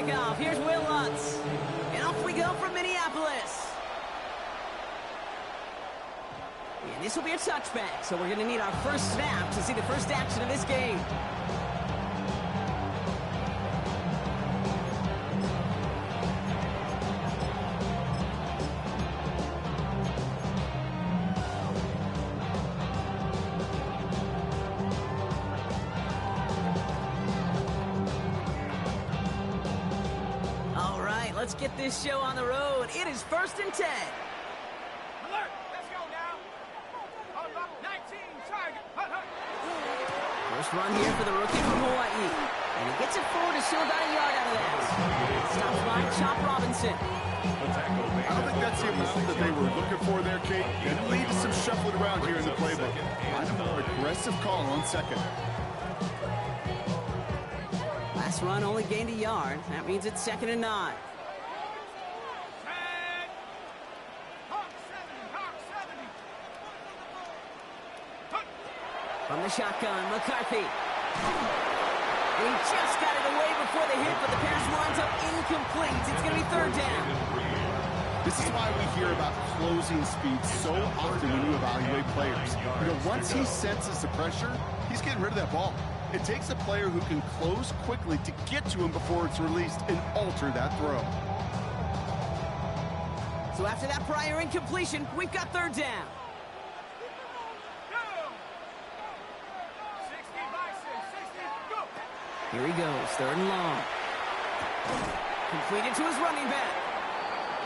kickoff. Here's Will Lutz. And off we go from Minneapolis. And this will be a touchback, so we're going to need our first snap to see the first action of this game. All right, let's get this show on the road. It is 1st and 10. Alert! Let's go now. 19 target. First run here for the rookie from Hawaii. And he gets it forward to steal about a yard out of that. Stops by Chop Robinson. I don't think that's the amount that they were looking for there, Kate. Going to lead to some shuffling around here in the playbook. Find a more aggressive call on second. Last run only gained a yard. That means it's 2nd and 9. From the shotgun, McCarthy. And he just got it away before the hit, but the pass winds up incomplete. It's going to be 3rd down. This is why we hear about closing speed so often when you evaluate players. You know, once he senses the pressure, he's getting rid of that ball. It takes a player who can close quickly to get to him before it's released and alter that throw. So after that prior incompletion, we've got 3rd down. Here he goes, 3rd and long. Completed to his running back.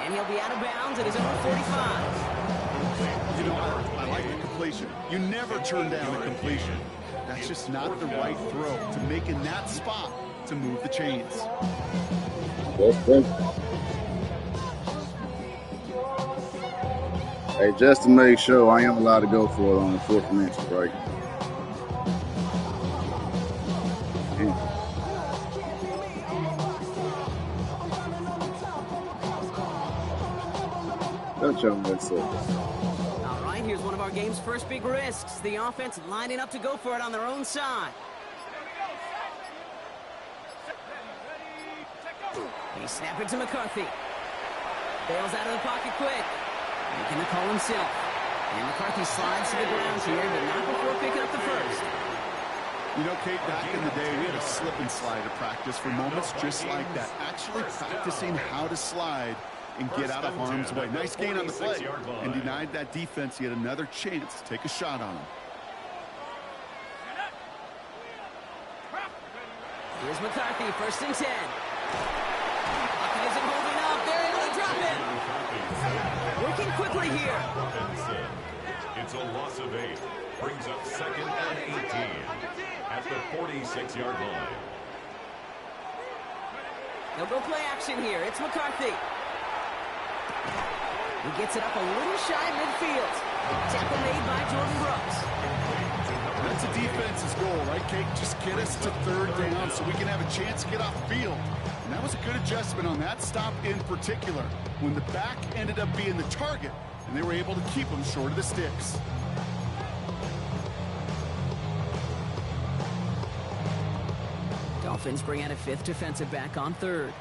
And he'll be out of bounds at his own 45. You know, I like the completion. You never turn down a completion. That's just not the right throw to make in that spot to move the chains. Hey, just to make sure, I am allowed to go for it on the 4th and inches, right? All right, here's one of our game's first big risks. The offense lining up to go for it on their own side. He snapped it to McCarthy. Bails out of the pocket quick. Making the call himself. And McCarthy slides to the ground here, but not before picking up the first. You know, Kate, back in the day, we had a slip and slide at practice for moments just like that. Actually practicing how to slide and get out of harm's way. Nice gain on the play, and denied that defense yet another chance to take a shot on him. Here's McCarthy, 1st and 10. Bucket isn't holding up. They're able to drop it. Working quickly here. It's a loss of 8. Brings up 2nd and 18 at the 46-yard line. They'll go play action here. It's McCarthy. He gets it up a little shy midfield. Tackle made by Jordan Brooks. That's a defense's goal, right, Kate? Just get us to 3rd down so we can have a chance to get off the field. And that was a good adjustment on that stop in particular, when the back ended up being the target, and they were able to keep him short of the sticks. Dolphins bring out a 5th defensive back on 3rd.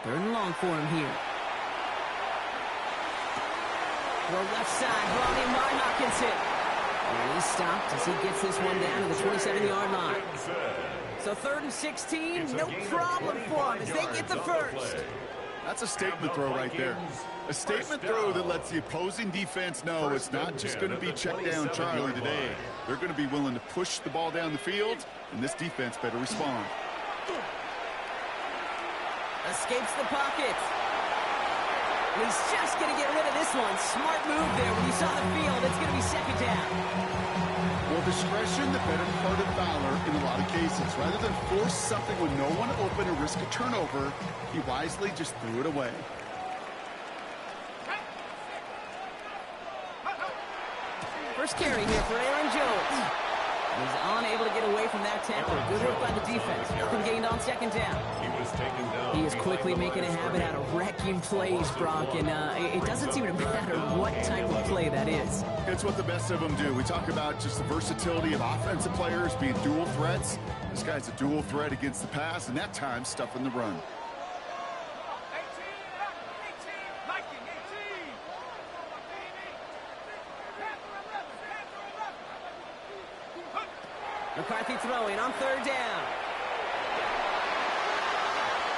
Third and long for him here. The left side brought in by Hawkinson. And he's stopped as he gets this one down to the 27-yard line. So 3rd and 16, no problem for him as they get the first. That's a statement throw right there. A statement throw that lets the opposing defense know it's not just going to be check down Charlie today. They're going to be willing to push the ball down the field, and this defense better respond. Escapes the pocket. He's just going to get rid of this one. Smart move there. When you saw the field, it's going to be 2nd down. Well, discretion, the better part of valor in a lot of cases. Rather than force something with no one open and risk a turnover, he wisely just threw it away. First carry here for Aaron Jones. He's unable to get away from that tackle. Good work by the defense. Nothing gained on second down. He was taken down. He is quickly making a habit out of wrecking plays, Brock, and it doesn't seem to matter what type of play that is. It's what the best of them do. We talk about just the versatility of offensive players being dual threats. This guy's a dual threat against the pass, and that time stuffing the run. 18, Viking, 18. McCarthy throwing on third down.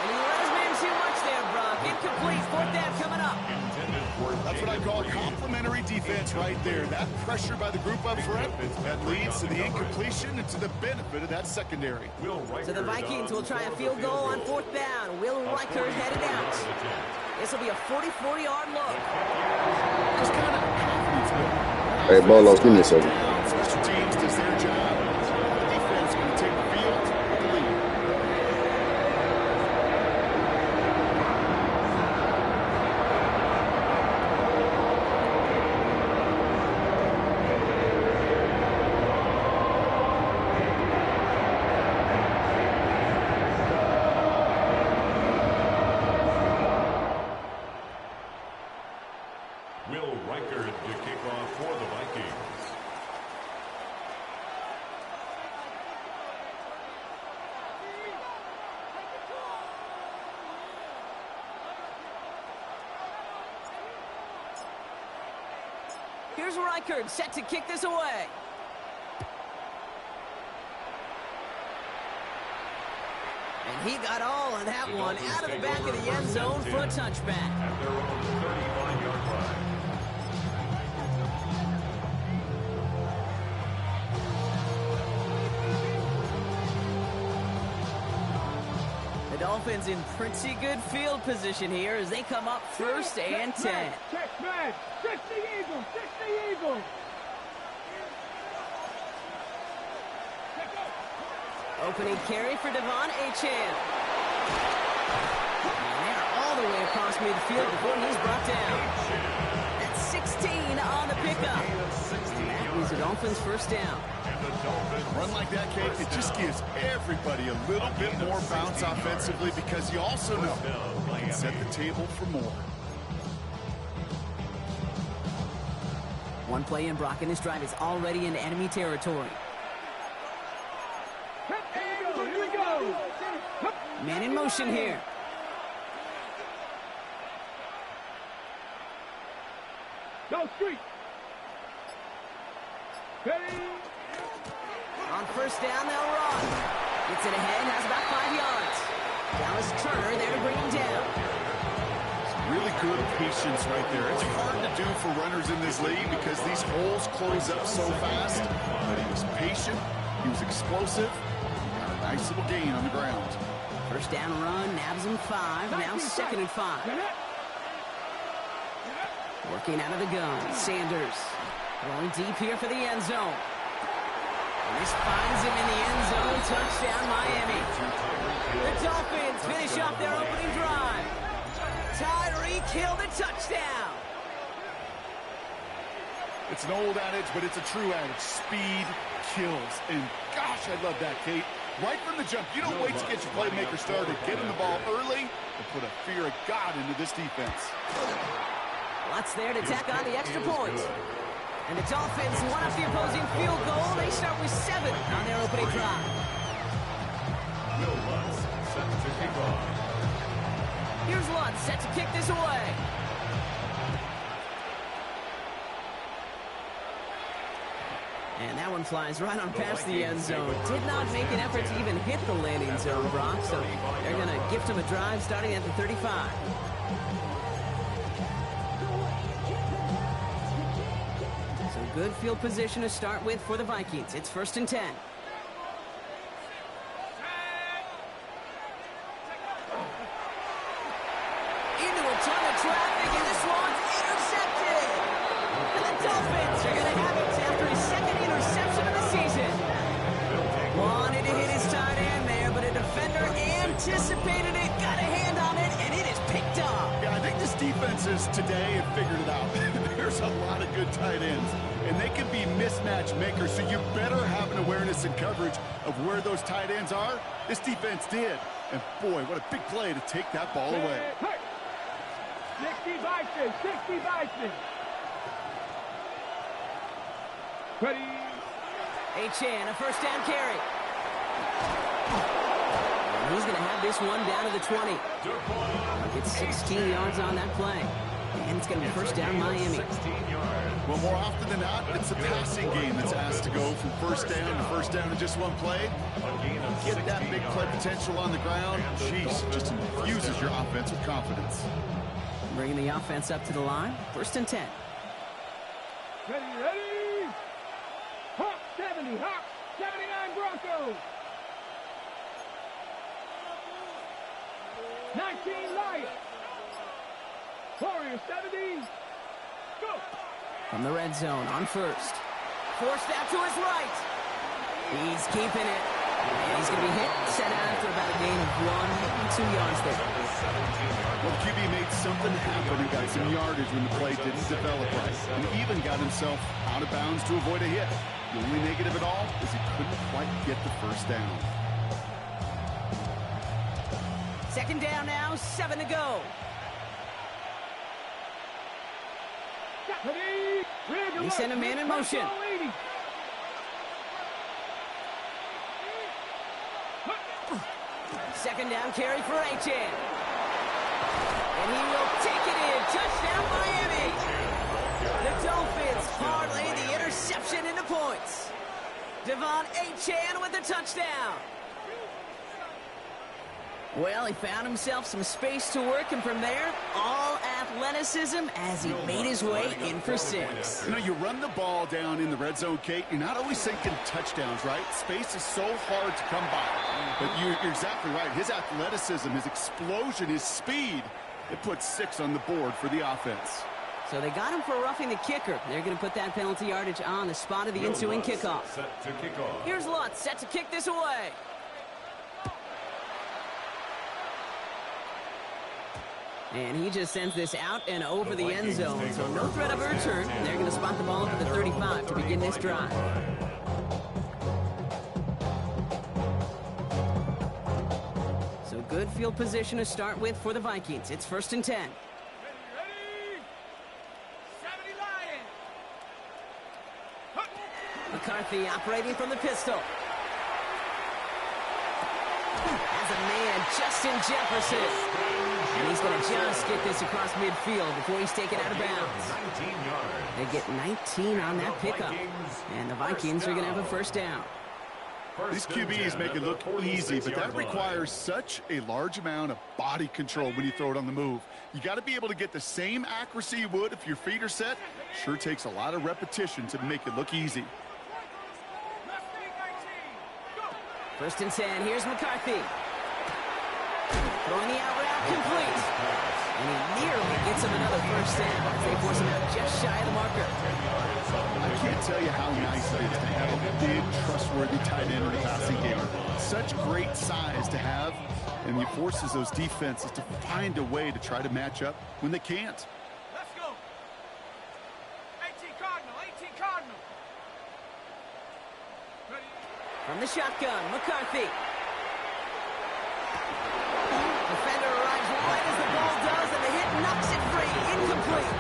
And he let his man too much there, Brock. Incomplete. Fourth down coming up. That's what I call complimentary defense right there. That pressure by the group up front, that leads to the incompletion and to the benefit of that secondary. So the Vikings will try a field goal on fourth down. Will Riker headed out. This will be a 44-yard look. Just kind of confidence building. Hey, Bolos, give me a second. Special teams does their job. The defense going to take the field with the lead. Will Riker to kick off for the Vikings. Here's Riker set to kick this away. And he got all of that one out of the back of the end zone for a touchback. At their own 35-yard line. The Dolphins in pretty good field position here as they come up first and 10. Check, man. Check the Eagle. Check the Eagle. Opening carry for Devon Achane. And they're all the way across midfield before he's brought down. That's 16 on the pickup. That means the Dolphins first down. A run like that, Kate, it just gives everybody a little bit more bounce offensively because you also know you can set the table for more. One play in, Brock, and this drive is already in enemy territory. Here we go. Man in motion here. Go street. Ready. On first down, they'll run. Gets it ahead, has about 5 yards. Dallas Turner there to bring him down. Really good patience right there. It's hard to do for runners in this league because these holes close up so fast. But he was patient, he was explosive, got a nice little gain on the ground. First down run, nabs him 5, now second and 5. Working out of the gun, Sanders. Going deep here for the end zone. And this finds him in the end zone. Touchdown, Miami. The Dolphins finish off their opening drive. Tyreek Hill the touchdown. It's an old adage, but it's a true adage. Speed kills. And gosh, I love that, Kate. Right from the jump, you don't wait to get your playmaker started. Get him the ball early and put a fear of God into this defense. Lutz there to tack on the extra point. And the Dolphins one up the opposing field goal. They start with 7 on their opening drive. Will Lutz set to kick off. Here's Lutz set to kick this away. And that one flies right on past the end zone. Did not make an effort to even hit the landing zone, Brock. So they're going to gift him a drive starting at the 35. So good field position to start with for the Vikings. It's first and 10. Into a ton of traffic, and this one's intercepted. And the Dolphins are going to have it after his second interception of the season. Wanted to hit his tight end there, but a defender anticipated it, got a hand on it, and it is picked up. Yeah, I think this defense defenses today have figured it out. There's a lot of good tight ends, and they can be mismatch makers, so you better have an awareness and coverage of where those tight ends are. This defense did, and boy, what a big play to take that ball away. 60 Bison, 60 Bison. Ready. Achane, a first down carry. And he's going to have this one down to the 20. It's 16 yards on that play. And it's going to be first down Miami. Well, more often than not, it's a passing game that's asked to go from first down in just one play. Get that big play potential on the ground. Jeez, just infuses your offense with confidence. Bringing the offense up to the line. First and 10. Ready, ready. Hawk 70, Hawk 79 Broncos. 19 Lions. Warriors 70. Go. From the red zone on first. Forced out to his right. He's keeping it. And he's going to be hit, set out after about a gain of 1 2 yards there. Well, QB made something happen and got some yardage when the play didn't develop right. And even got himself out of bounds to avoid a hit. The only negative at all is he couldn't quite get the first down. Second down now, 7 to go. He sent a man in motion. Second down carry for Achane. And he will take it in. Touchdown Miami. The Dolphins parlay the interception into points. Devon Achane with the touchdown. Well, he found himself some space to work, and from there, all athleticism as he made his way in for 6. You know, you run the ball down in the red zone, Kate, you're not only sinking touchdowns, right? Space is so hard to come by. But you're exactly right. His athleticism, his explosion, his speed, it puts 6 on the board for the offense. So they got him for roughing the kicker. They're going to put that penalty yardage on the spot of the ensuing kickoff. Set to kick off. Here's Lutz set to kick this away. And he just sends this out and over the end zone. So no threat of a return. They're going to spot the ball up at the 35 to begin this drive. So good field position to start with for the Vikings. It's first and 10. Ready, ready. 70 Lions. McCarthy operating from the pistol. Has a man, Justin Jefferson. And he's going to just get this across midfield before he's taken out of bounds. They get 19 on that pickup. And the Vikings are going to have a first down. These QBs make it look easy, but that requires such a large amount of body control when you throw it on the move. You got to be able to get the same accuracy you would if your feet are set. Sure takes a lot of repetition to make it look easy. First and 10, here's McCarthy. Throwing the out route complete. And he nearly gets him another first down as they force him out just shy of the marker. I can't tell you how nice it is to have a big, trustworthy tight end in the passing game. Such great size to have, and he forces those defenses to find a way to try to match up when they can't. Let's go. 18 Cardinal, 18 Cardinal. Ready. From the shotgun, McCarthy. Defender arrives right as the ball does, and the hit knocks it free. Incomplete.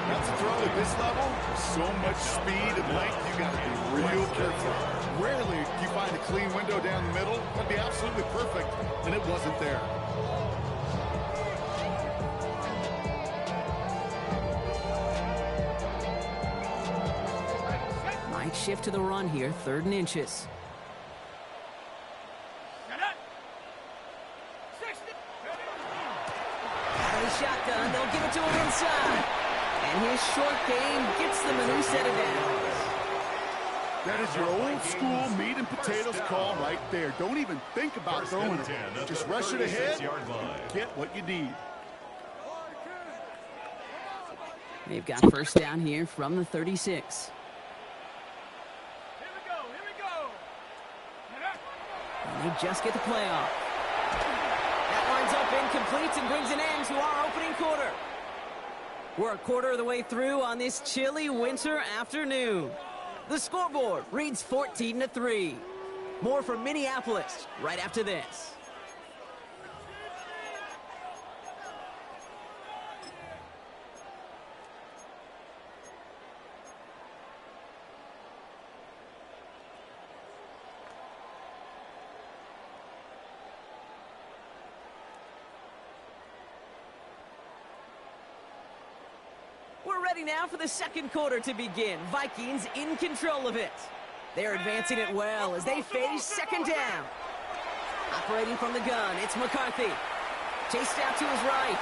That's a throw at this level. So much speed and length, you got to be real careful. Rarely do you find a clean window down the middle. That'd be absolutely perfect, and it wasn't there. Might shift to the run here, 3rd and inches. Shotgun, they'll give it to him inside. And his short game gets them a new set of downs. That is your old school meat and potatoes call right there. Don't even think about throwing it. Just rush it ahead and get what you need. They've got first down here from the 36. Here we go, here we go. And they just get the play off. That line's up completes and brings an end to our opening quarter. We're a quarter of the way through on this chilly winter afternoon. The scoreboard reads 14-3. More from Minneapolis right after this. We're ready now for the second quarter to begin. Vikings in control of it. They're advancing it well as they face second down. Operating from the gun, it's McCarthy. Chased out to his right.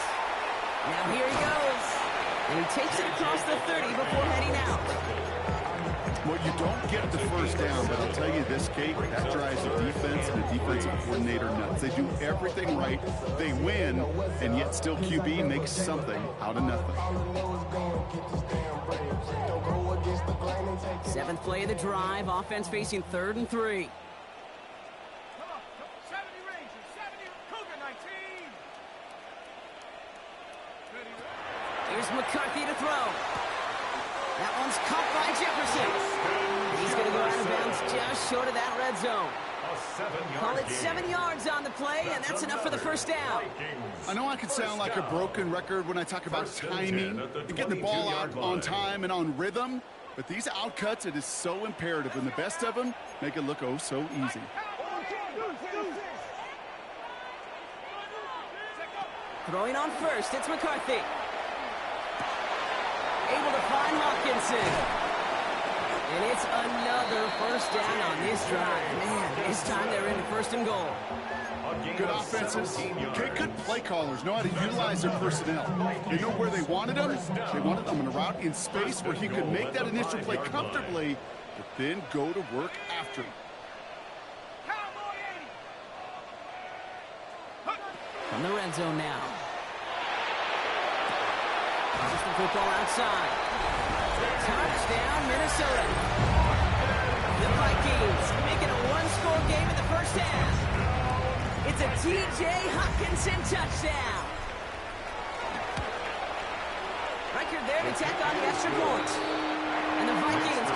Now here he goes. And he takes it across the 30 before heading out. Well, you don't get the first down, but I'll tell you this, Kate, that drives the defense and the defensive coordinator nuts. They do everything right, they win, and yet still QB makes something out of nothing. Seventh play of the drive, offense facing 3rd and 3. Come on, 70 Rangers, 70 Cougar 19. Here's McCarthy to throw. That one's caught by Jefferson. He's going to go out of bounds just short of that red zone. Call it 7 yards on the play, and that's enough for the first down. I know I can sound like a broken record when I talk about timing and getting the ball out on time and on rhythm, but these outcuts, it is so imperative, and the best of them make it look oh so easy. Throwing on first, it's McCarthy. Able to find Hawkinson. And it's another first down on this drive. Man, this time they're in 1st and goal. Good offenses, good play callers know how to utilize their personnel. They know where they wanted them. They wanted them in a route in space where he could make that initial play comfortably, but then go to work after. From the red zone now. Just the football outside. Touchdown, Minnesota. The Vikings making a one-score game in the first half. It's a T.J. Hawkinson touchdown. Record there to tack on the extra point. And the Vikings